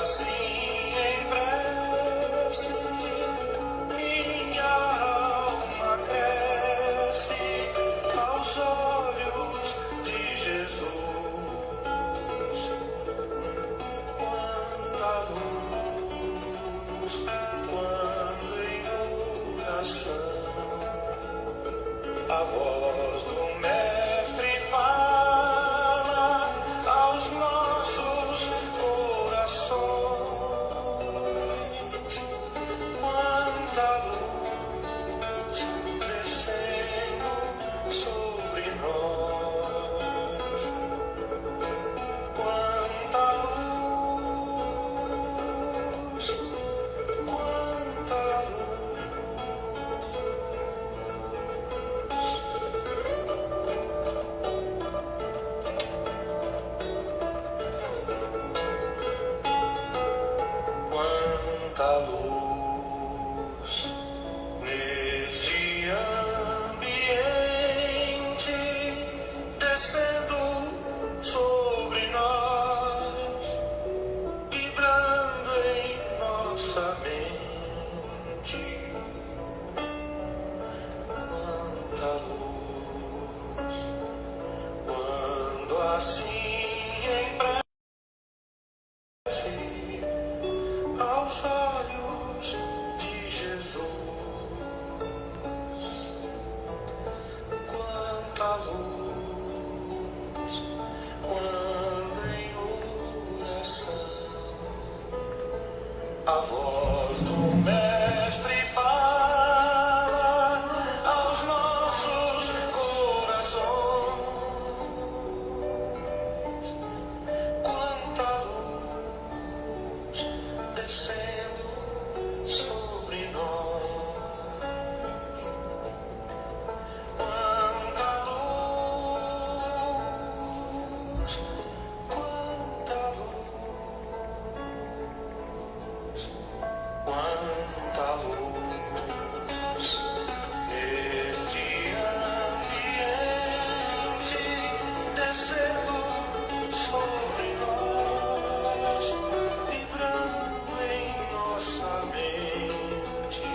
assim em prece, minha alma cresce aos olhos de Jesus. Quanta luz, quando em oração a voz do Mestre fala aos nossos corações. Quanta luz descendo sobre nós. Quanta luz, quanta quanta luz neste ambiente descendo sobre nós, vibrando em nossa mente. Quanta luz, quando assim em prece aos olhos de Jesus. Quanta luz, quando em oração a voz do Mestre fala aos nossos corações. Quanta luz descendo sobre nós. Quanta luz, quanta luz, quanta luz neste ambiente descendo sobre nós, vibrando em nossa mente.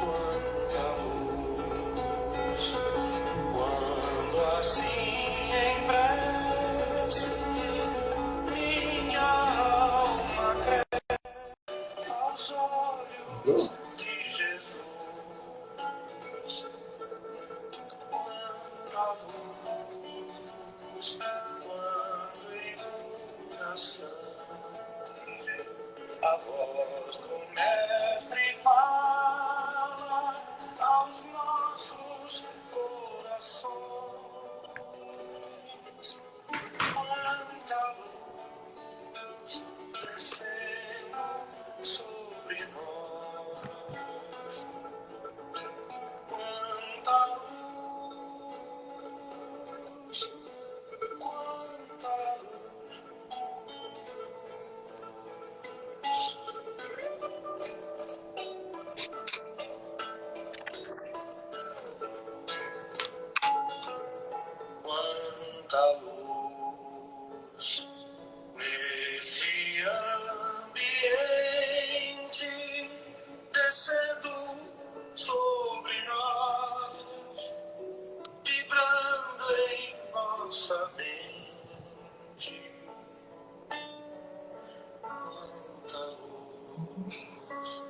Quanta luz, quando assim em prece minha alma cresce aos olhos de Jesus. Quanta luz, quando em oração a voz do Mestre fala aos nossos corações. Quanta luz descendo sobre nós. Quanta luz, quanta quanta luz neste ambiente descendo sobre nós, vibrando em nossa mente. Quanta luz,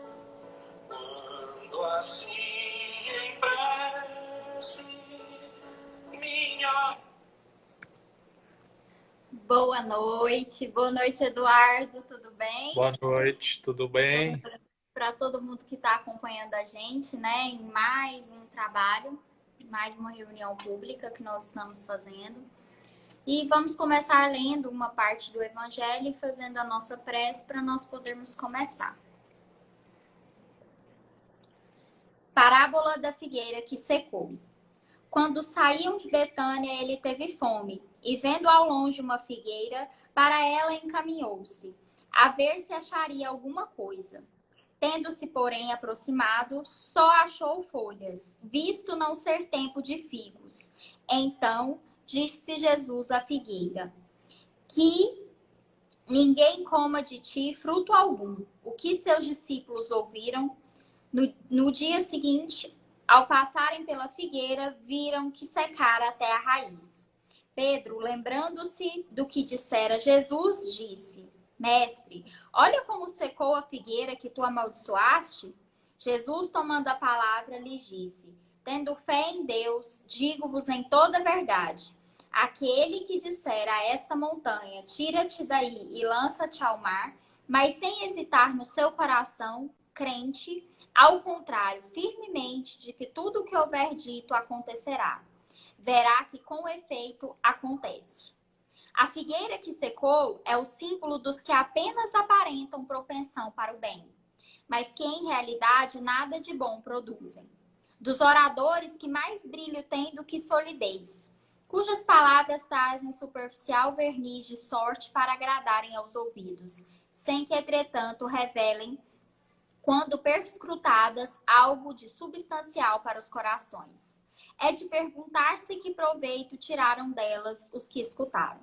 quando assim em prece minha. Boa noite, Eduardo, tudo bem? Boa noite, tudo bem? Para todo mundo que está acompanhando a gente, né, em mais um trabalho, mais uma reunião pública que nós estamos fazendo. E vamos começar lendo uma parte do Evangelho e fazendo a nossa prece para nós podermos começar. Parábola da figueira que secou. Quando saíam de Betânia, ele teve fome, e vendo ao longe uma figueira, para ela encaminhou-se, a ver se acharia alguma coisa. Tendo-se, porém, aproximado, só achou folhas, visto não ser tempo de figos. Então disse Jesus à figueira: que ninguém coma de ti fruto algum. O que seus discípulos ouviram, no dia seguinte, ao passarem pela figueira, viram que secara até a raiz. Pedro, lembrando-se do que dissera Jesus, disse: Mestre, olha como secou a figueira que tu amaldiçoaste. Jesus, tomando a palavra, lhes disse: Tendo fé em Deus, digo-vos em toda a verdade. Aquele que disser a esta montanha, tira-te daí e lança-te ao mar, mas sem hesitar no seu coração, crente, ao contrário, firmemente de que tudo o que houver dito acontecerá. Verá que com efeito acontece. A figueira que secou é o símbolo dos que apenas aparentam propensão para o bem, mas que em realidade nada de bom produzem. Dos oradores que mais brilho têm do que solidez, cujas palavras trazem superficial verniz de sorte para agradarem aos ouvidos, sem que, entretanto, revelem, quando perscrutadas, algo de substancial para os corações. É de perguntar-se que proveito tiraram delas os que escutaram.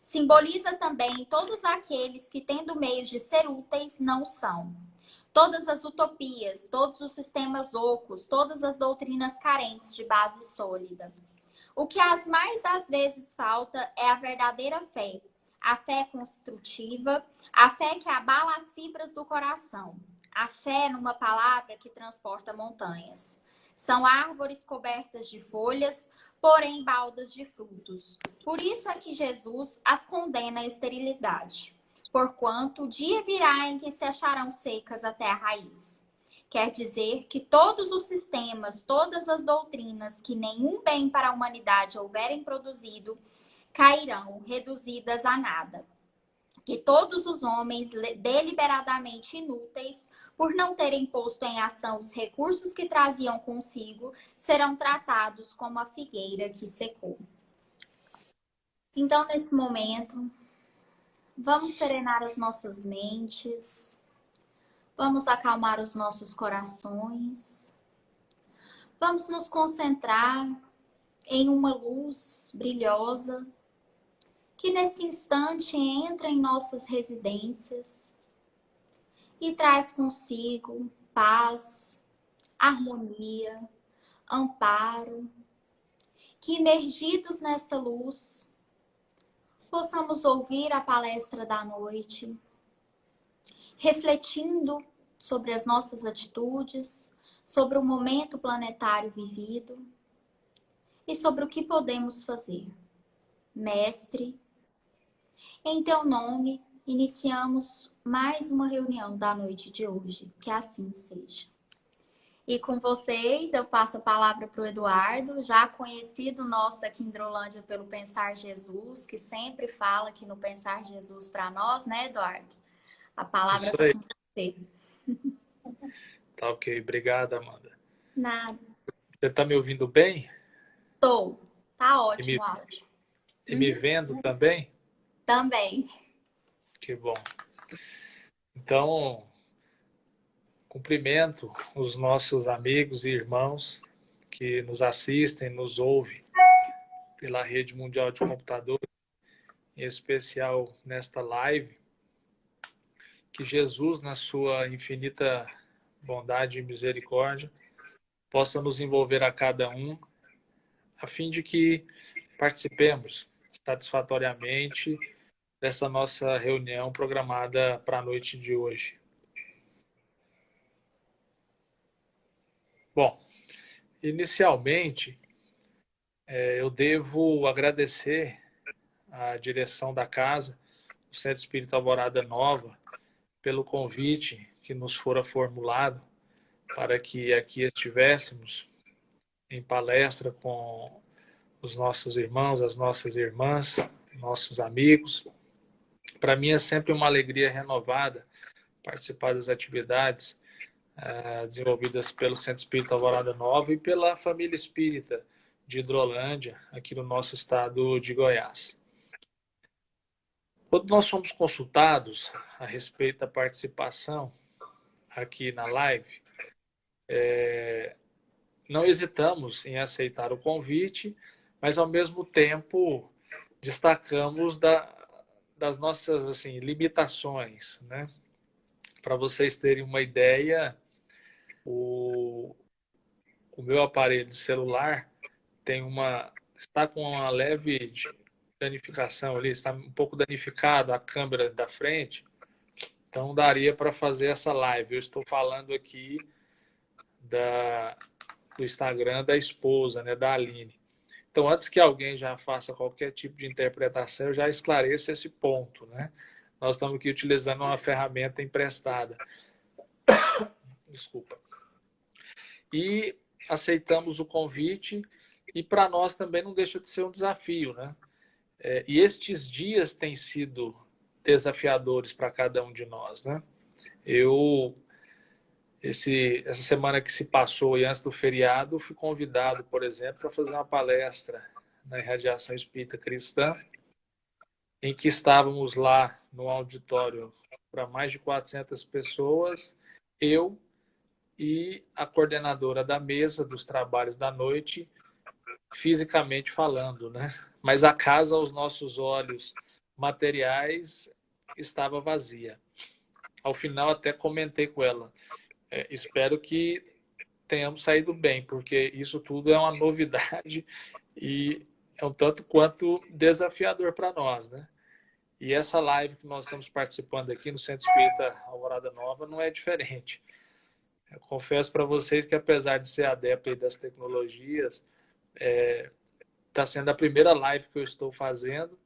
Simboliza também todos aqueles que, tendo meios de ser úteis, não são. Todas as utopias, todos os sistemas ocos, todas as doutrinas carentes de base sólida. O que mais às vezes falta é a verdadeira fé, a fé construtiva, a fé que abala as fibras do coração, a fé numa palavra que transporta montanhas. São árvores cobertas de folhas, porém baldas de frutos. Por isso é que Jesus as condena à esterilidade, porquanto o dia virá em que se acharão secas até a raiz. Quer dizer que todos os sistemas, todas as doutrinas que nenhum bem para a humanidade houverem produzido, cairão reduzidas a nada. Que todos os homens deliberadamente inúteis, por não terem posto em ação os recursos que traziam consigo, serão tratados como a figueira que secou. Então, nesse momento, vamos serenar as nossas mentes, vamos acalmar os nossos corações, vamos nos concentrar em uma luz brilhosa que nesse instante entra em nossas residências e traz consigo paz, harmonia, amparo, que imergidos nessa luz, possamos ouvir a palestra da noite, refletindo sobre as nossas atitudes, sobre o momento planetário vivido e sobre o que podemos fazer. Mestre, em teu nome, iniciamos mais uma reunião da noite de hoje. Que assim seja. E com vocês, eu passo a palavra para o Eduardo, já conhecido nosso aqui em Hidrolândia pelo Pensar Jesus, que sempre fala aqui no Pensar Jesus para nós, né, Eduardo? A palavra Isso está aí. com você. Tá ok. Obrigado, Amanda. Nada. Você está me ouvindo bem? Estou. Tá E me, ótimo o áudio. e me vendo também? Também. Que bom. Então, cumprimento os nossos amigos e irmãos que nos assistem, nos ouvem pela Rede Mundial de Computadores, em especial nesta live. Que Jesus, na sua infinita bondade e misericórdia, possa nos envolver a cada um, a fim de que participemos satisfatoriamente dessa nossa reunião programada para a noite de hoje. Bom, inicialmente, eu devo agradecer à direção da casa, o Centro Espírita Alvorada Nova, pelo convite que nos fora formulado para que aqui estivéssemos em palestra com os nossos irmãos, as nossas irmãs, nossos amigos. Para mim é sempre uma alegria renovada participar das atividades desenvolvidas pelo Centro Espírita Alvorada Nova e pela família espírita de Hidrolândia, aqui no nosso estado de Goiás. Quando nós fomos consultados a respeito da participação aqui na live, não hesitamos em aceitar o convite, mas ao mesmo tempo destacamos das nossas assim, limitações, né? Para vocês terem uma ideia, o meu aparelho de celular está com uma leve danificação ali, está um pouco danificado a câmera da frente, então daria para fazer essa live. Eu estou falando aqui do Instagram da esposa, né, da Aline. Então, antes que alguém já faça qualquer tipo de interpretação, eu já esclareço esse ponto, né? Nós estamos aqui utilizando uma ferramenta emprestada. Desculpa. E aceitamos o convite, e para nós também não deixa de ser um desafio, né? E estes dias têm sido desafiadores para cada um de nós, né? Essa semana que se passou e antes do feriado, fui convidado, por exemplo, para fazer uma palestra na Irradiação Espírita Cristã, em que estávamos lá no auditório para mais de 400 pessoas, eu e a coordenadora da mesa dos trabalhos da noite, fisicamente falando, né? Mas a casa, aos nossos olhos materiais, estava vazia. Ao final, até comentei com ela, espero que tenhamos saído bem, porque isso tudo é uma novidade e é um tanto quanto desafiador para nós, né? E essa live que nós estamos participando aqui no Centro Espírita Alvorada Nova não é diferente. Eu confesso para vocês que, apesar de ser adepto das tecnologias, está sendo a primeira live que eu estou fazendo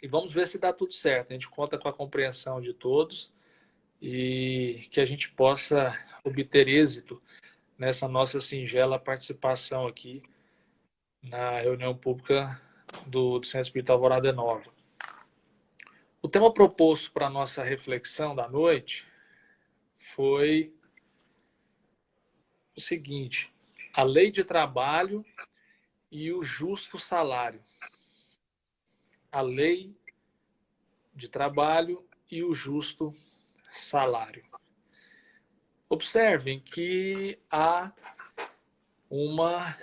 e vamos ver se dá tudo certo. A gente conta com a compreensão de todos e que a gente possa obter êxito nessa nossa singela participação aqui na reunião pública do Centro Espírita Alvorada Nova. O tema proposto para a nossa reflexão da noite foi o seguinte: a lei de trabalho e o justo salário. A lei de trabalho e o justo salário. Observem que há uma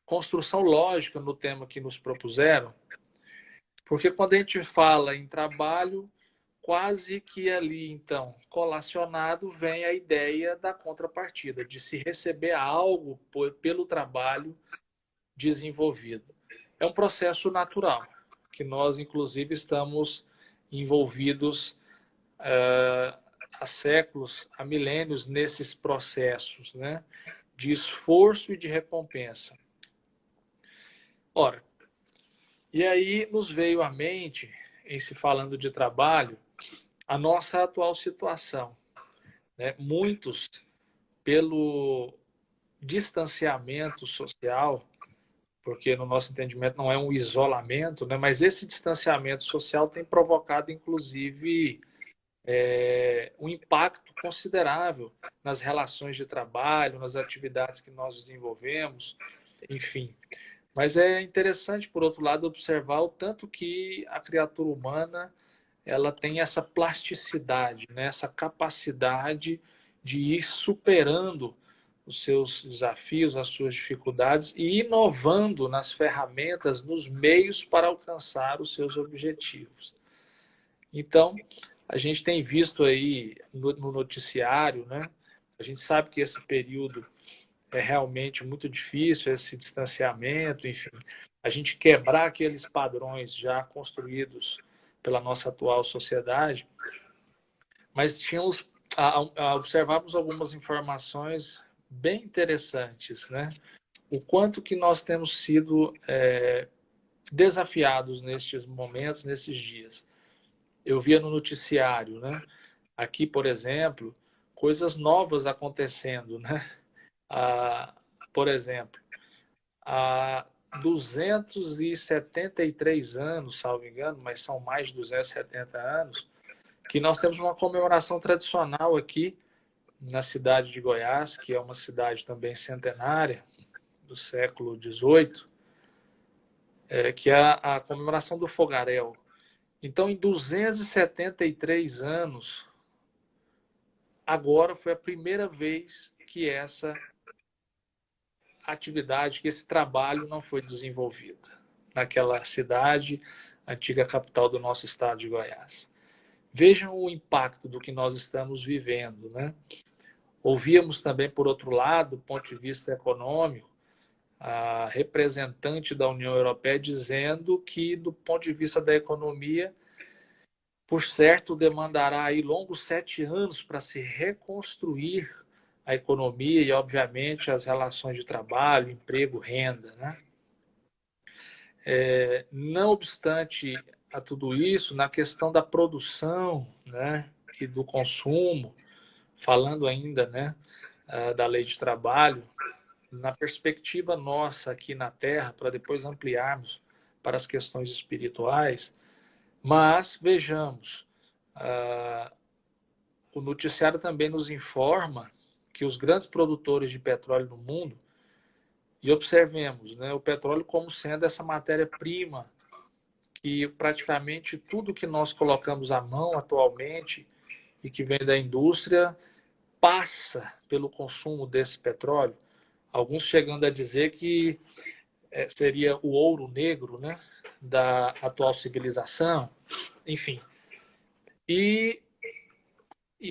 construção lógica no tema que nos propuseram, porque quando a gente fala em trabalho, quase que ali, então, colacionado, vem a ideia da contrapartida, de se receber algo pelo trabalho desenvolvido. É um processo natural, que nós, inclusive, estamos envolvidos há séculos, há milênios, nesses processos, né, de esforço e de recompensa. Ora, e aí nos veio à mente, em se falando de trabalho, a nossa atual situação, né? Muitos, pelo distanciamento social, porque no nosso entendimento não é um isolamento, né? Mas esse distanciamento social tem provocado, inclusive, um impacto considerável nas relações de trabalho, nas atividades que nós desenvolvemos, enfim. Mas é interessante, por outro lado, observar o tanto que a criatura humana ela tem essa plasticidade, né? Essa capacidade de ir superando os seus desafios, as suas dificuldades e inovando nas ferramentas, nos meios para alcançar os seus objetivos. Então, a gente tem visto aí no noticiário, né? A gente sabe que esse período é realmente muito difícil, esse distanciamento, enfim. A gente quebrar aqueles padrões já construídos pela nossa atual sociedade, mas tínhamos observamos algumas informações bem interessantes, né? O quanto que nós temos sido desafiados nestes momentos, nesses dias. Eu via no noticiário, né? Aqui, por exemplo, coisas novas acontecendo, né? Por exemplo, há 273 anos, salvo engano, mas são mais de 270 anos, que nós temos uma comemoração tradicional aqui na cidade de Goiás, que é uma cidade também centenária, do século XVIII, que é a comemoração do fogaréu. Então, em 273 anos, agora foi a primeira vez que essa atividade, que esse trabalho não foi desenvolvido. naquela cidade, antiga capital do nosso estado de Goiás. Vejam o impacto do que nós estamos vivendo, né? Ouvíamos também, por outro lado, do ponto de vista econômico, a representante da União Europeia dizendo que, do ponto de vista da economia, por certo, demandará aí longos 7 anos para se reconstruir a economia e, obviamente, as relações de trabalho, emprego, renda, né? Não obstante a tudo isso, na questão da produção, né, e do consumo, falando ainda, né, da lei de trabalho, na perspectiva nossa aqui na Terra, para depois ampliarmos para as questões espirituais, mas vejamos, o noticiário também nos informa que os grandes produtores de petróleo no mundo, e observemos, né, o petróleo como sendo essa matéria-prima que praticamente tudo que nós colocamos à mão atualmente e que vem da indústria passa pelo consumo desse petróleo. Alguns chegando a dizer que seria o ouro negro, né, da atual civilização, enfim. E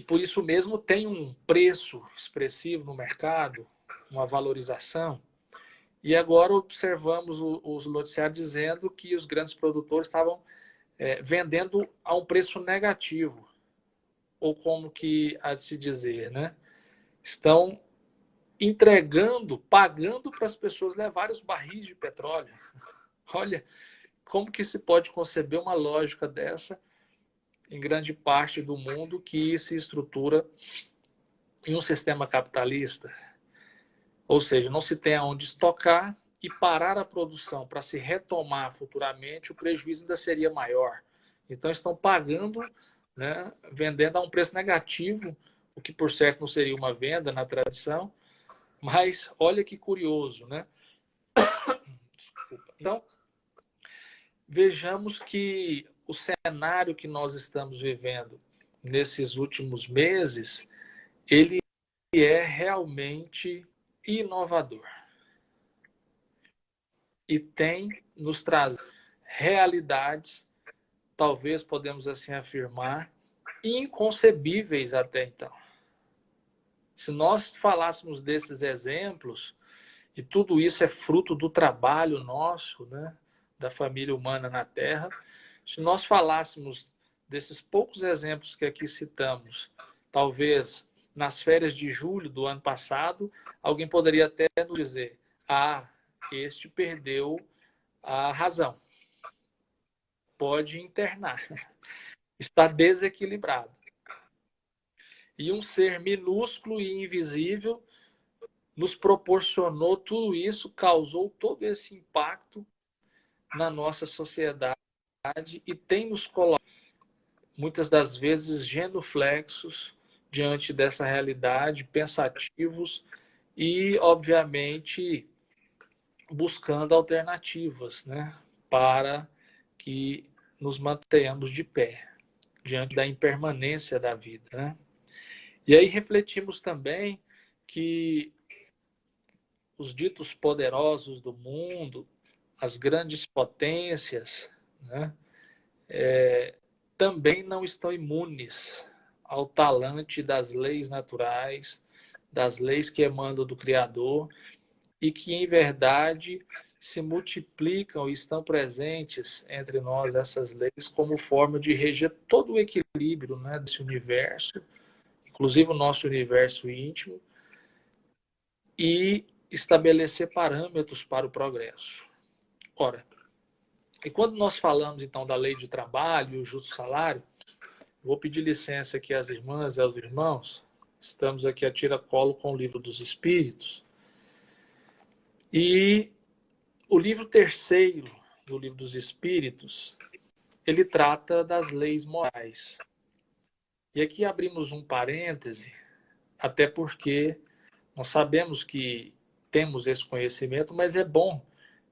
por isso mesmo tem um preço expressivo no mercado, uma valorização. E agora observamos os noticiários dizendo que os grandes produtores estavam vendendo a um preço negativo, ou como que há de se dizer, né? Estão entregando, pagando para as pessoas levarem os barris de petróleo. Olha, como que se pode conceber uma lógica dessa em grande parte do mundo que se estrutura em um sistema capitalista? Ou seja, não se tem aonde estocar e parar a produção para se retomar futuramente, o prejuízo ainda seria maior. Então estão pagando, né, vendendo a um preço negativo, o que por certo não seria uma venda na tradição, mas olha que curioso, né? Desculpa. Então, vejamos que o cenário que nós estamos vivendo nesses últimos meses, ele é realmente inovador. E tem nos trazido realidades, talvez podemos assim afirmar, inconcebíveis até então. Se nós falássemos desses exemplos, e tudo isso é fruto do trabalho nosso, né, da família humana na Terra, se nós falássemos desses poucos exemplos que aqui citamos, talvez nas férias de julho do ano passado, alguém poderia até nos dizer: ah, este perdeu a razão, pode internar, está desequilibrado. E um ser minúsculo e invisível nos proporcionou tudo isso, causou todo esse impacto na nossa sociedade e tem nos colocado, muitas das vezes, genuflexos diante dessa realidade, pensativos e, obviamente, buscando alternativas, né, para que nos mantenhamos de pé diante da impermanência da vida, né? E aí refletimos também que os ditos poderosos do mundo, as grandes potências, né, também não estão imunes ao talante das leis naturais, das leis que emanam do Criador e que, em verdade, se multiplicam e estão presentes entre nós, essas leis, como forma de reger todo o equilíbrio, né, desse universo, inclusive o nosso universo íntimo, e estabelecer parâmetros para o progresso. Ora, e quando nós falamos, então, da lei de trabalho e o justo salário, vou pedir licença aqui às irmãs e aos irmãos, estamos aqui a tiracolo com o Livro dos Espíritos, e o livro terceiro do Livro dos Espíritos, ele trata das leis morais. E aqui abrimos um parêntese, até porque nós sabemos que temos esse conhecimento, mas é bom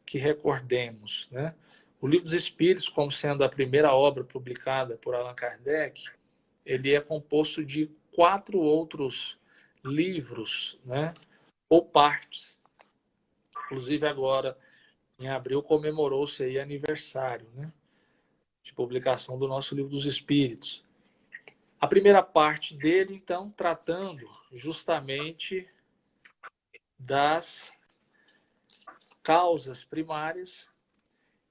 que recordemos, né? O Livro dos Espíritos, como sendo a primeira obra publicada por Allan Kardec, ele é composto de 4 outros livros, né? Ou partes. Inclusive agora, em abril comemorou-se aí aniversário, né, de publicação do nosso Livro dos Espíritos. A primeira parte dele, então, tratando justamente das causas primárias,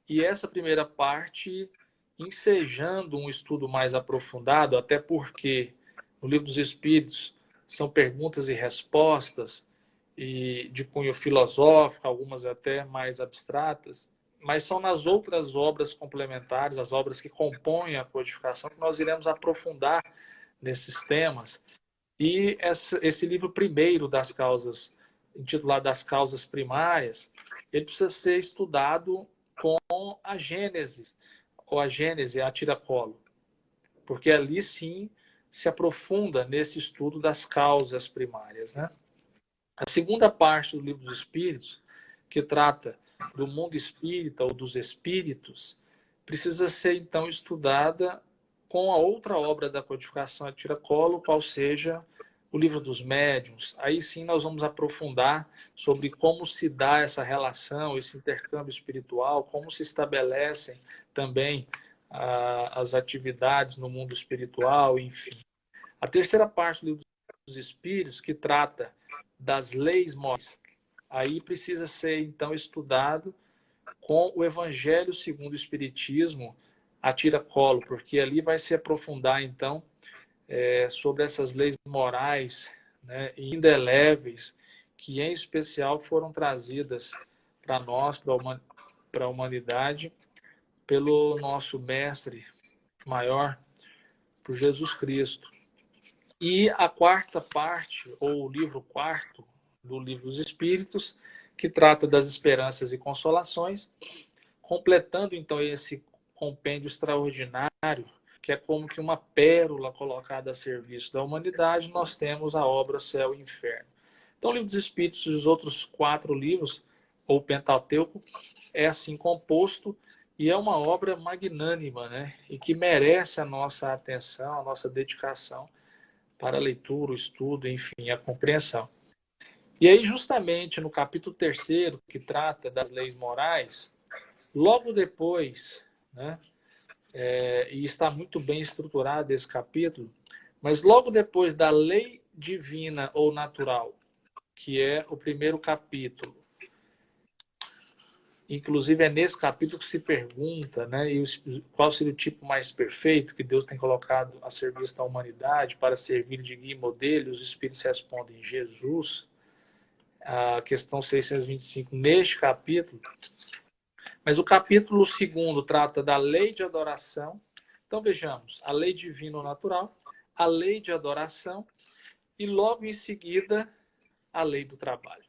e essa primeira parte ensejando um estudo mais aprofundado, até porque no Livro dos Espíritos são perguntas e respostas e de cunho filosófico, algumas até mais abstratas, mas são nas outras obras complementares, as obras que compõem a codificação, que nós iremos aprofundar nesses temas. E esse livro primeiro das causas, intitulado Das Causas Primárias, ele precisa ser estudado com a Gênese, ou a Gênese, a tiracolo, porque ali sim se aprofunda nesse estudo das causas primárias, né? A segunda parte do Livro dos Espíritos, que trata do mundo espírita ou dos espíritos, precisa ser então estudada com a outra obra da codificação a tiracolo, qual seja o Livro dos Médiuns. Aí sim nós vamos aprofundar sobre como se dá essa relação, esse intercâmbio espiritual, como se estabelecem também as atividades no mundo espiritual, enfim. A terceira parte do Livro dos Espíritos, que trata das leis morais, aí precisa ser então estudado com o Evangelho segundo o Espiritismo a tiracolo, porque ali vai se aprofundar então sobre essas leis morais, né, indeléveis, que em especial foram trazidas para nós, para a humanidade, pelo nosso mestre maior, por Jesus Cristo. E a quarta parte, ou o livro quarto do Livro dos Espíritos, que trata das esperanças e consolações, completando então esse compêndio extraordinário, que é como que uma pérola colocada a serviço da humanidade, nós temos a obra Céu e Inferno. Então, o Livro dos Espíritos e os outros 4 livros, ou Pentateuco, é assim composto e é uma obra magnânima, né? E que merece a nossa atenção, a nossa dedicação para a leitura, o estudo, enfim, a compreensão. E aí, justamente no capítulo 3º, que trata das leis morais, logo depois, né, e está muito bem estruturado esse capítulo, mas logo depois da lei divina ou natural, que é o primeiro capítulo, inclusive é nesse capítulo que se pergunta, né, qual seria o tipo mais perfeito que Deus tem colocado a serviço da humanidade para servir de guia e modelo, os Espíritos respondem Jesus, a questão 625 neste capítulo. Mas o capítulo 2º trata da lei de adoração. Então vejamos, a lei divina ou natural, a lei de adoração e logo em seguida a lei do trabalho.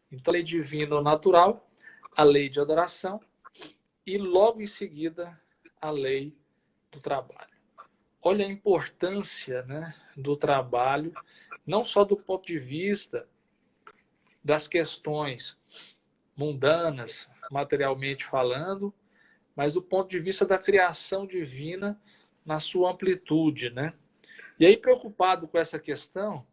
Então a lei divina ou natural, a lei de adoração e logo em seguida a lei do trabalho. Olha a importância, né, do trabalho, não só do ponto de vista das questões mundanas, materialmente falando, mas do ponto de vista da criação divina na sua amplitude, né? E aí, preocupado com essa questão,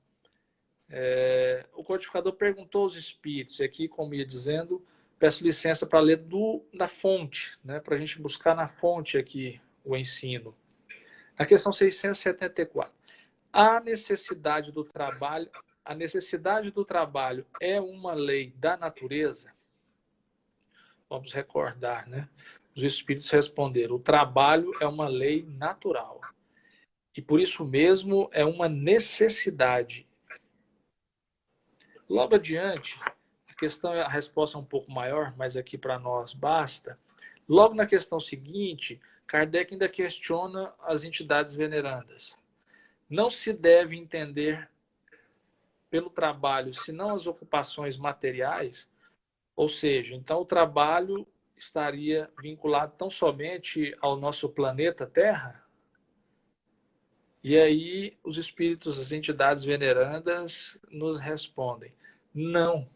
o codificador perguntou aos espíritos, e aqui, como ia dizendo, peço licença para ler da fonte, né? Para a gente buscar na fonte aqui o ensino. Na questão 674, a necessidade do trabalho é uma lei da natureza? Vamos recordar, né? Os espíritos responderam: o trabalho é uma lei natural. E por isso mesmo é uma necessidade. Logo adiante, a resposta é um pouco maior, mas aqui para nós basta. Logo na questão seguinte, Kardec ainda questiona as entidades venerandas. Não se deve entender pelo trabalho, senão as ocupações materiais, ou seja, então o trabalho estaria vinculado tão somente ao nosso planeta Terra? E aí os espíritos, as entidades venerandas nos respondem: não.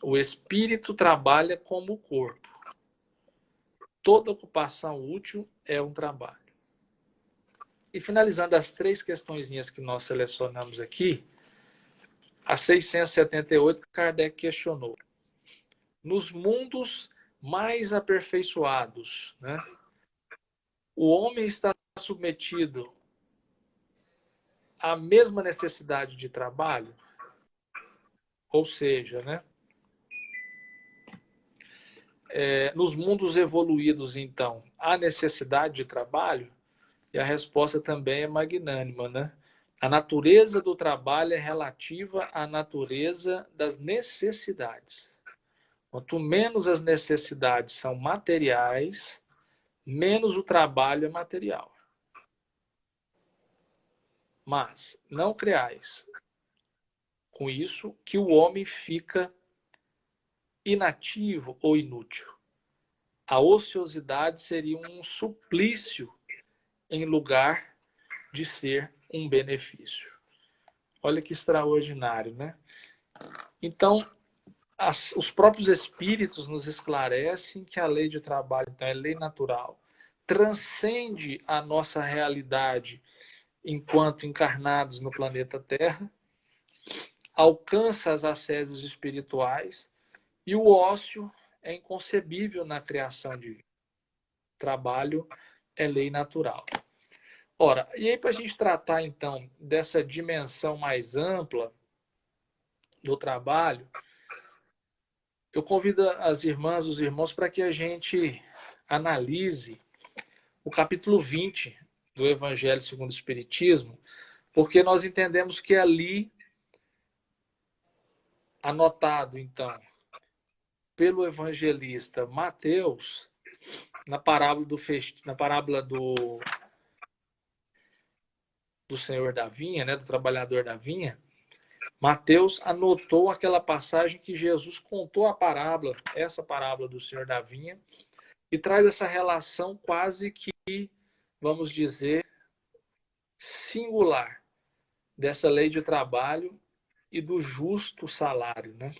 O espírito trabalha como o corpo. Toda ocupação útil é um trabalho. E finalizando as 3 questõezinhas que nós selecionamos aqui, a 678, Kardec questionou: nos mundos mais aperfeiçoados, né, o homem está submetido à mesma necessidade de trabalho? Ou seja, né, nos mundos evoluídos, então, há necessidade de trabalho? E a resposta também é magnânima, né? A natureza do trabalho é relativa à natureza das necessidades. Quanto menos as necessidades são materiais, menos o trabalho é material. Mas não creais com isso que o homem fica inativo ou inútil. A ociosidade seria um suplício em lugar de ser um benefício. Olha que extraordinário, né? Então, os próprios espíritos nos esclarecem que a lei de trabalho, então, é lei natural, transcende a nossa realidade enquanto encarnados no planeta Terra, alcança as asceses espirituais e o ócio é inconcebível na criação divina. Trabalho é lei natural. Ora, e aí para a gente tratar então dessa dimensão mais ampla do trabalho, eu convido as irmãs, os irmãos, para que a gente analise o capítulo 20 do Evangelho segundo o Espiritismo, porque nós entendemos que ali, anotado então pelo evangelista Mateus, na parábola do Senhor da Vinha, né, do trabalhador da vinha, Mateus anotou aquela passagem que Jesus contou a parábola, essa parábola do Senhor da Vinha, e traz essa relação quase que, vamos dizer, singular dessa lei de trabalho e do justo salário, né?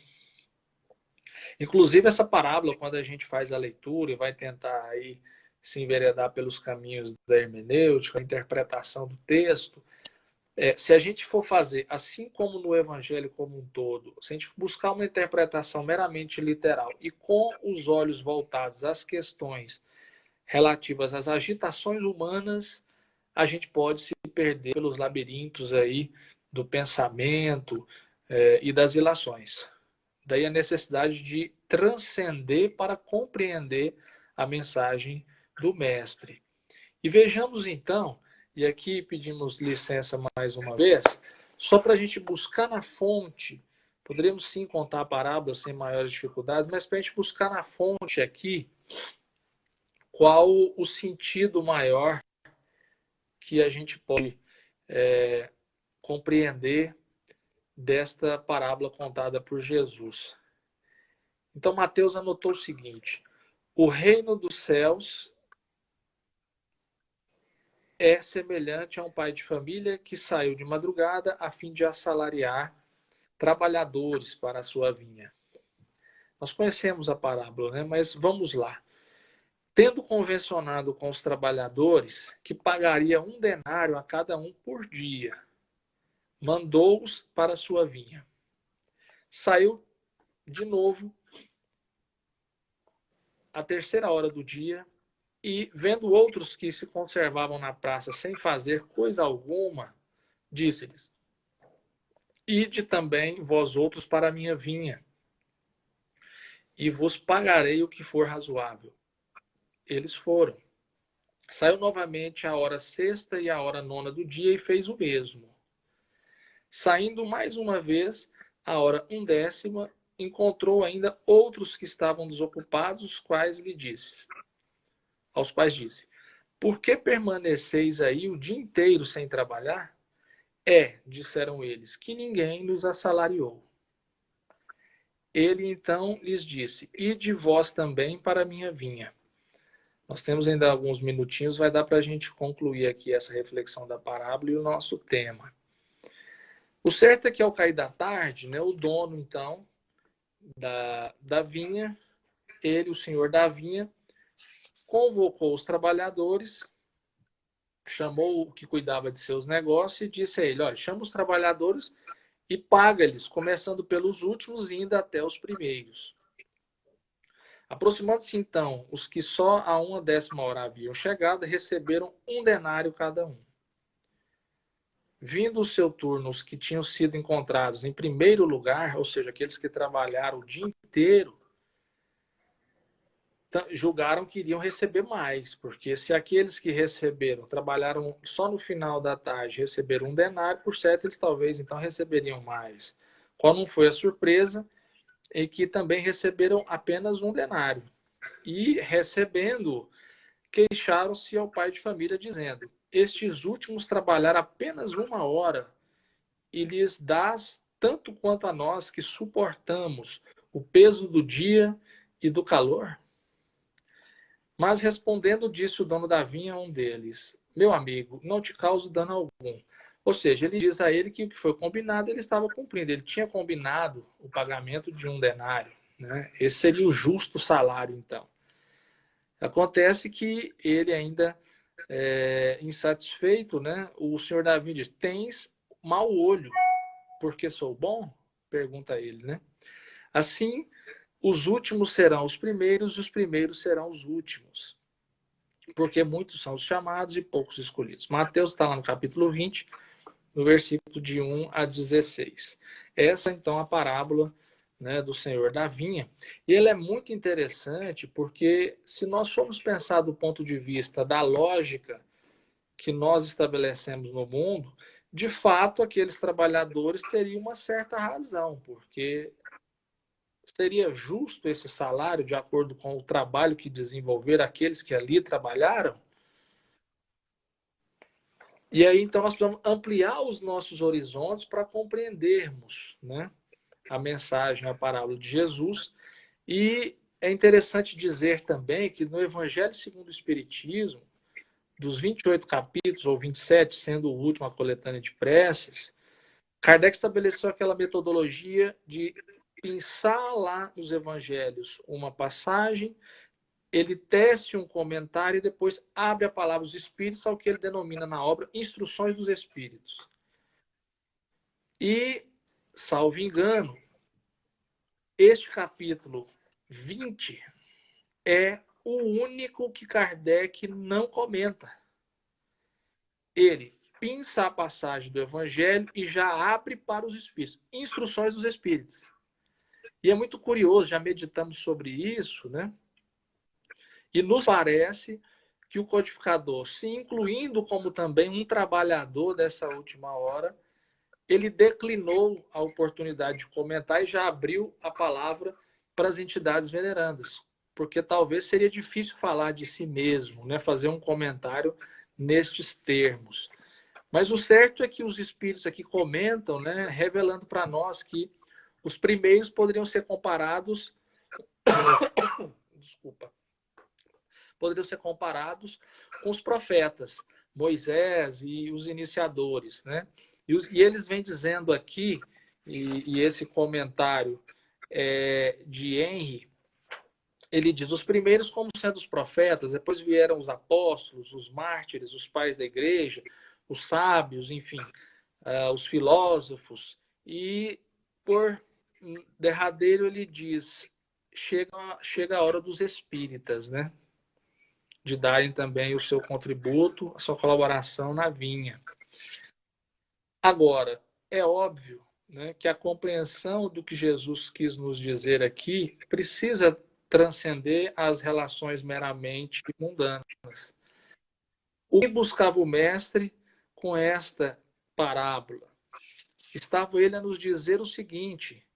Inclusive essa parábola, quando a gente faz a leitura e vai tentar aí se enveredar pelos caminhos da hermenêutica, a interpretação do texto, se a gente for fazer, assim como no Evangelho como um todo, se a gente buscar uma interpretação meramente literal e com os olhos voltados às questões relativas às agitações humanas, a gente pode se perder pelos labirintos aí do pensamento e das ilações. Daí a necessidade de transcender para compreender a mensagem do Mestre. E vejamos então, e aqui pedimos licença mais uma vez, só para a gente buscar na fonte, poderíamos sim contar a parábola sem maiores dificuldades, mas para a gente buscar na fonte aqui qual o sentido maior que a gente pode compreender desta parábola contada por Jesus. Então Mateus anotou o seguinte: o reino dos céus é semelhante a um pai de família que saiu de madrugada a fim de assalariar trabalhadores para a sua vinha. Nós conhecemos a parábola, né? Mas vamos lá. Tendo convencionado com os trabalhadores que pagaria 1 denário a cada um por dia, mandou-os para a sua vinha. Saiu de novo à 3ª hora do dia e, vendo outros que se conservavam na praça sem fazer coisa alguma, disse-lhes: ide também vós outros para a minha vinha, e vos pagarei o que for razoável. Eles foram. Saiu novamente à hora 6ª e à hora 9ª do dia e fez o mesmo. Saindo mais uma vez, à hora 1ª, encontrou ainda outros que estavam desocupados, aos quais disse: por que permaneceis aí o dia inteiro sem trabalhar? Disseram eles, que ninguém nos assalariou. Ele então lhes disse: ide vós também para a minha vinha. Nós temos ainda alguns minutinhos, vai dar para a gente concluir aqui essa reflexão da parábola e o nosso tema. O certo é que ao cair da tarde, né, o dono então da vinha, ele, o senhor da vinha, convocou os trabalhadores, chamou o que cuidava de seus negócios e disse a ele: olha, chama os trabalhadores e paga-lhes, começando pelos últimos e indo até os primeiros. Aproximando-se então, os que só a 1/10 hora haviam chegado, receberam 1 denário cada um. Vindo o seu turno, os que tinham sido encontrados em primeiro lugar, ou seja, aqueles que trabalharam o dia inteiro, julgaram que iriam receber mais, porque se aqueles que receberam, trabalharam só no final da tarde, receberam 1 denário, por certo eles talvez então receberiam mais. Qual não foi a surpresa? Em que também receberam apenas 1 denário. E recebendo, queixaram-se ao pai de família, dizendo: estes últimos trabalharam apenas 1 hora, e lhes dás tanto quanto a nós que suportamos o peso do dia e do calor? Mas respondendo, disse o dono da vinha a um deles: meu amigo, não te causo dano algum. Ou seja, ele diz a ele que o que foi combinado ele estava cumprindo. Ele tinha combinado o pagamento de 1 denário, né? Esse seria o justo salário, então. Acontece que ele ainda insatisfeito, né? O senhor Davi diz: tens mau olho, porque sou bom? Pergunta ele, né? Assim, os últimos serão os primeiros e os primeiros serão os últimos. Porque muitos são os chamados e poucos escolhidos. Mateus está lá no capítulo 20, no versículo de 1 a 16. Essa, então, é a parábola, né, do Senhor da vinha. E ela é muito interessante porque, se nós formos pensar do ponto de vista da lógica que nós estabelecemos no mundo, de fato, aqueles trabalhadores teriam uma certa razão, porque seria justo esse salário de acordo com o trabalho que desenvolveram aqueles que ali trabalharam? E aí, então, nós precisamos ampliar os nossos horizontes para compreendermos, né, a mensagem, a parábola de Jesus. E é interessante dizer também que no Evangelho segundo o Espiritismo, dos 28 capítulos, ou 27, sendo o último a coletânea de preces, Kardec estabeleceu aquela metodologia de pensar lá nos evangelhos uma passagem, ele tece um comentário e depois abre a palavra dos Espíritos ao que ele denomina na obra Instruções dos Espíritos. E, salvo engano, este capítulo 20 é o único que Kardec não comenta. Ele pinça a passagem do Evangelho e já abre para os Espíritos. Instruções dos Espíritos. E é muito curioso, já meditamos sobre isso, né? E nos parece que o codificador, se incluindo como também um trabalhador dessa última hora, ele declinou a oportunidade de comentar e já abriu a palavra para as entidades venerandas. Porque talvez seria difícil falar de si mesmo, né? Fazer um comentário nestes termos. Mas o certo é que os espíritos aqui comentam, né, revelando para nós que os primeiros poderiam ser comparados poderiam ser comparados com os profetas, Moisés e os iniciadores, né? E eles vêm dizendo aqui, e esse comentário de Henry, ele diz: os primeiros como sendo os profetas, depois vieram os apóstolos, os mártires, os pais da igreja, os sábios, enfim, os filósofos, e por derradeiro ele diz: chega a hora dos espíritas, né? De darem também o seu contributo, a sua colaboração na vinha. Agora, é óbvio, né, que a compreensão do que Jesus quis nos dizer aqui precisa transcender as relações meramente mundanas. O que buscava o mestre com esta parábola? Estava ele a nos dizer o seguinte,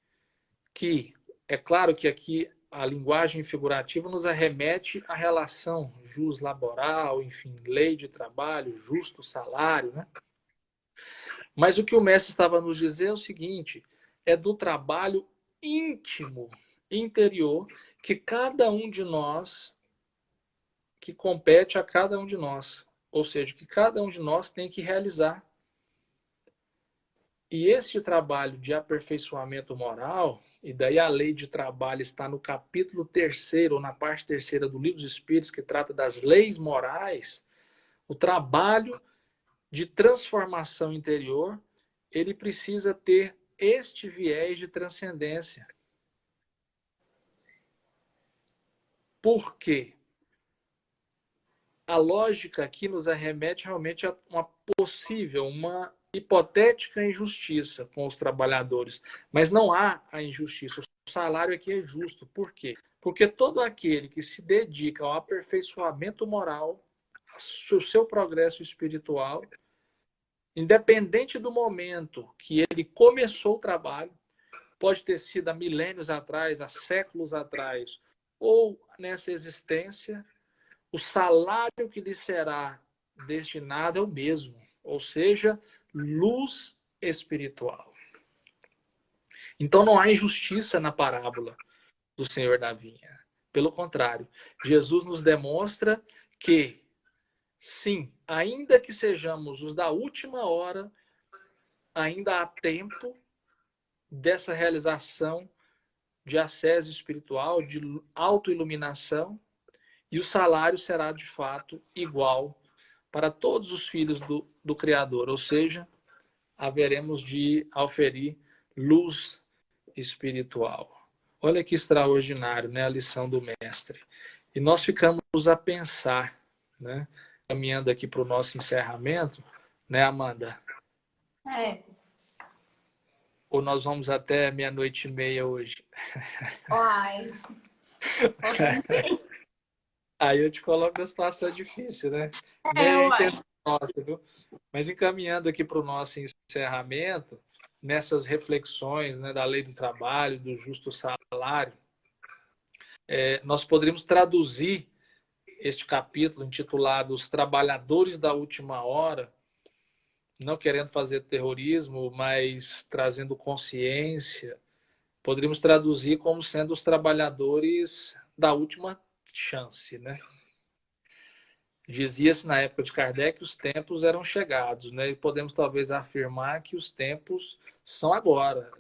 que é claro que aqui a linguagem figurativa nos arremete à relação jus laboral, enfim, lei de trabalho, justo salário, né? Mas o que o mestre estava a nos dizer é o seguinte, é do trabalho íntimo, interior, que cada um de nós, que compete a cada um de nós, ou seja, que cada um de nós tem que realizar. E esse trabalho de aperfeiçoamento moral, e daí a lei de trabalho está no capítulo 3º, ou na parte 3ª do Livro dos Espíritos, que trata das leis morais, o trabalho de transformação interior, ele precisa ter este viés de transcendência. Por quê? A lógica aqui nos arremete realmente a uma possível, uma hipotética injustiça com os trabalhadores. Mas não há a injustiça. O salário aqui é justo. Por quê? Porque todo aquele que se dedica ao aperfeiçoamento moral, ao seu progresso espiritual, independente do momento que ele começou o trabalho, pode ter sido há milênios atrás, há séculos atrás, ou nessa existência, o salário que lhe será destinado é o mesmo, ou seja, luz espiritual. Então não há injustiça na parábola do Senhor da Vinha. Pelo contrário, Jesus nos demonstra que, sim, ainda que sejamos os da última hora, ainda há tempo dessa realização de ascese espiritual, de autoiluminação, e o salário será de fato igual para todos os filhos do Criador, ou seja, haveremos de auferir luz espiritual. Olha que extraordinário, né, a lição do mestre. E nós ficamos a pensar, né, caminhando aqui para o nosso encerramento, né, Amanda? É. Ou nós vamos até 00:30 hoje? Uai. Podemos ir. Aí eu te coloco na situação difícil, né? Nem É, a uai. intenção nossa, viu? Mas encaminhando aqui para o nosso encerramento, nessas reflexões, né, da lei do trabalho, do justo salário, nós poderíamos traduzir este capítulo intitulado Os Trabalhadores da Última Hora, não querendo fazer terrorismo, mas trazendo consciência, poderíamos traduzir como sendo os trabalhadores da última chance, né? Dizia-se na época de Kardec que os tempos eram chegados, né? E podemos talvez afirmar que os tempos são agora.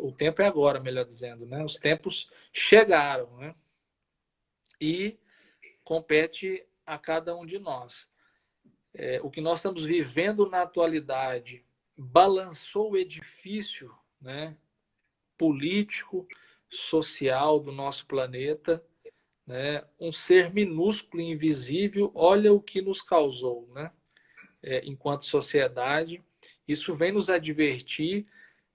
O tempo é agora, melhor dizendo, né? Os tempos chegaram, né? E compete a cada um de nós. O que nós estamos vivendo na atualidade balançou o edifício, né, político, social do nosso planeta, né? Um ser minúsculo e invisível, olha o que nos causou, né? Enquanto sociedade. Isso vem nos advertir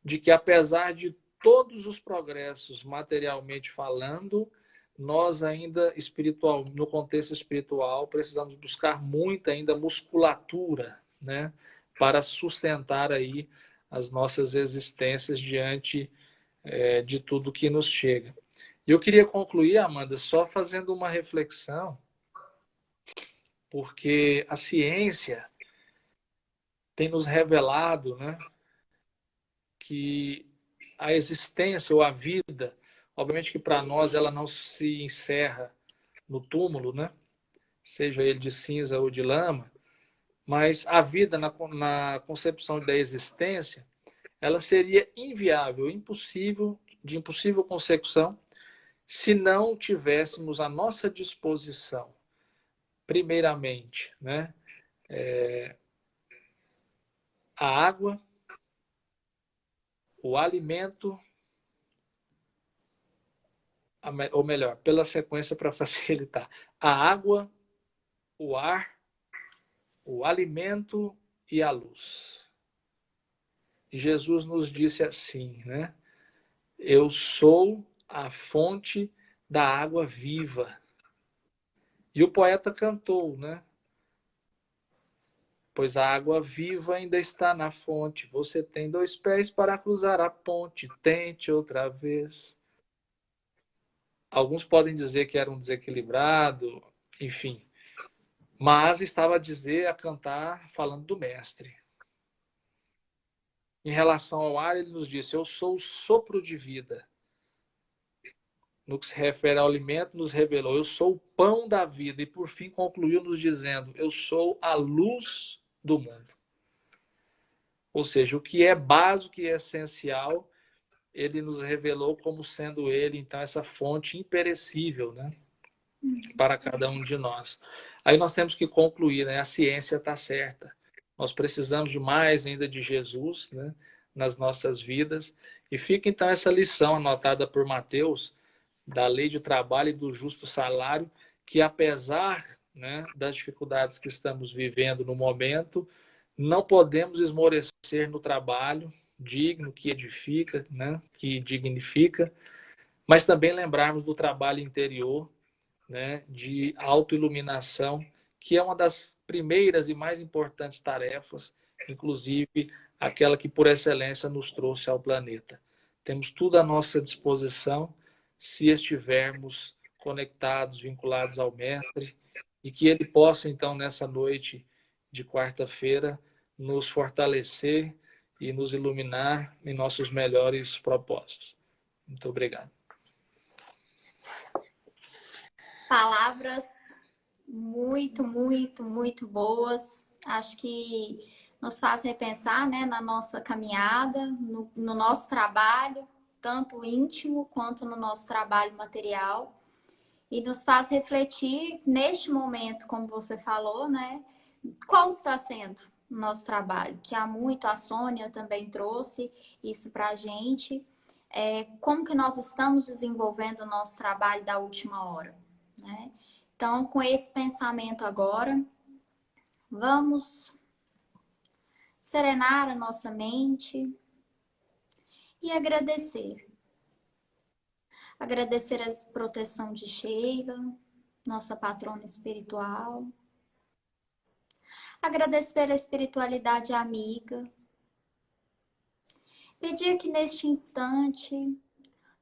de que, apesar de todos os progressos materialmente falando, nós ainda espiritual, no contexto espiritual, precisamos buscar muita ainda musculatura, né, para sustentar aí as nossas existências diante de tudo que nos chega. E eu queria concluir, Amanda, só fazendo uma reflexão, porque a ciência tem nos revelado, né, que a existência ou a vida, obviamente que para nós ela não se encerra no túmulo, né? Seja ele de cinza ou de lama, mas a vida na concepção da existência, ela seria inviável, impossível, de impossível consecução, se não tivéssemos à nossa disposição, primeiramente, né, a água, o alimento, ou melhor, pela sequência para facilitar, a água, o ar, o alimento e a luz. E Jesus nos disse assim, né? Eu sou a fonte da água viva. E o poeta cantou, né? Pois a água viva ainda está na fonte. Você tem 2 pés para cruzar a ponte. Tente outra vez. Alguns podem dizer que era um desequilibrado, enfim. Mas estava a cantar, falando do mestre. Em relação ao ar, ele nos disse, eu sou o sopro de vida. No que se refere ao alimento, nos revelou, eu sou o pão da vida. E por fim concluiu nos dizendo, eu sou a luz do mundo. Ou seja, o que é básico e essencial, ele nos revelou como sendo ele, então, essa fonte imperecível, né? Para cada um de nós. Aí nós temos que concluir, né? A ciência está certa. Nós precisamos de mais ainda de Jesus, né? Nas nossas vidas. E fica então essa lição anotada por Mateus, da lei de trabalho e do justo salário, que apesar, né, das dificuldades que estamos vivendo no momento, não podemos esmorecer no trabalho digno, que edifica, né, que dignifica, mas também lembrarmos do trabalho interior, né, de autoiluminação, que é uma das primeiras e mais importantes tarefas, inclusive aquela que por excelência nos trouxe ao planeta. Temos tudo à nossa disposição se estivermos conectados, vinculados ao Mestre, e que ele possa, então, nessa noite de quarta-feira, nos fortalecer e nos iluminar em nossos melhores propósitos. Muito obrigado. Palavras muito, muito, muito boas. Acho que nos faz repensar, né, na nossa caminhada, no nosso trabalho, tanto íntimo quanto no nosso trabalho material. E nos faz refletir neste momento, como você falou, né, qual está sendo o nosso trabalho, que há muito, a Sônia também trouxe isso para a gente. Como que nós estamos desenvolvendo o nosso trabalho da última hora, né? Então, com esse pensamento agora, vamos serenar a nossa mente e agradecer. Agradecer a proteção de Sheila, nossa patrona espiritual. Agradecer a espiritualidade amiga. Pedir que neste instante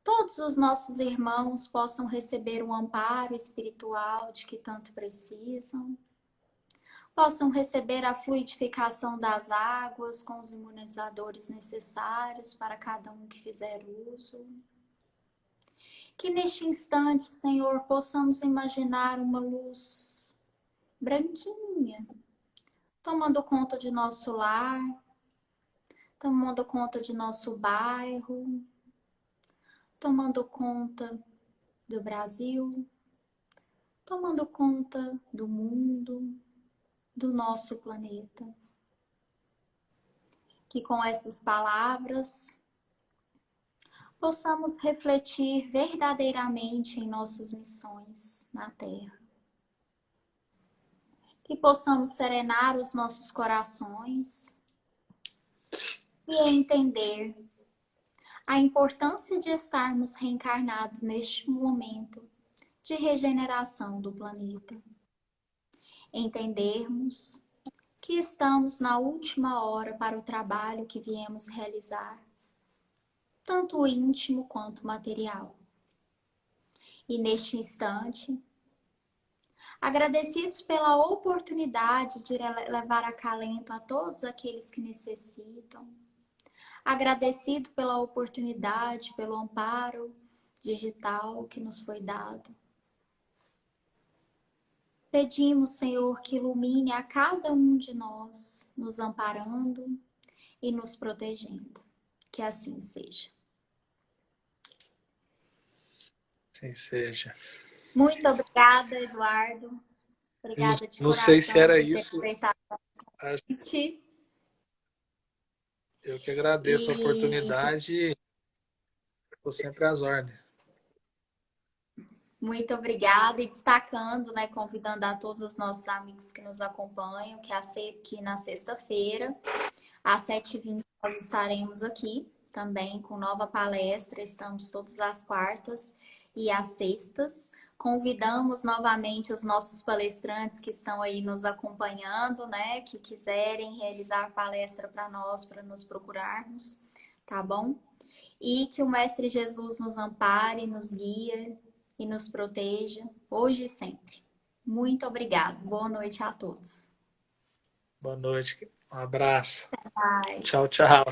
todos os nossos irmãos possam receber o amparo espiritual de que tanto precisam. Possam receber a fluidificação das águas com os imunizadores necessários para cada um que fizer uso. Que neste instante, Senhor, possamos imaginar uma luz branquinha, tomando conta de nosso lar, tomando conta de nosso bairro, tomando conta do Brasil, tomando conta do mundo, do nosso planeta. Que com essas palavras possamos refletir verdadeiramente em nossas missões na Terra. Que possamos serenar os nossos corações e entender a importância de estarmos reencarnados neste momento de regeneração do planeta. Entendermos que estamos na última hora para o trabalho que viemos realizar, tanto o íntimo quanto o material. E neste instante, agradecidos pela oportunidade de levar acalento a todos aqueles que necessitam, agradecido pela oportunidade, pelo amparo digital que nos foi dado. Pedimos, Senhor, que ilumine a cada um de nós, nos amparando e nos protegendo. Que assim seja. Assim seja. Muito obrigada, Eduardo. Obrigada de Não coração sei se era por ter isso. aproveitado a gente. Eu que agradeço a oportunidade e estou sempre às ordens. Muito obrigada. E destacando, né, convidando a todos os nossos amigos que nos acompanham, que na sexta-feira, às 7h20, nós estaremos aqui também com nova palestra. Estamos todas as quartas e às sextas. Convidamos novamente os nossos palestrantes que estão aí nos acompanhando, né, que quiserem realizar palestra para nós, para nos procurarmos, tá bom? E que o Mestre Jesus nos ampare, nos guie e nos proteja, hoje e sempre. Muito obrigada. Boa noite a todos. Boa noite. Um abraço. Até mais. Tchau, tchau.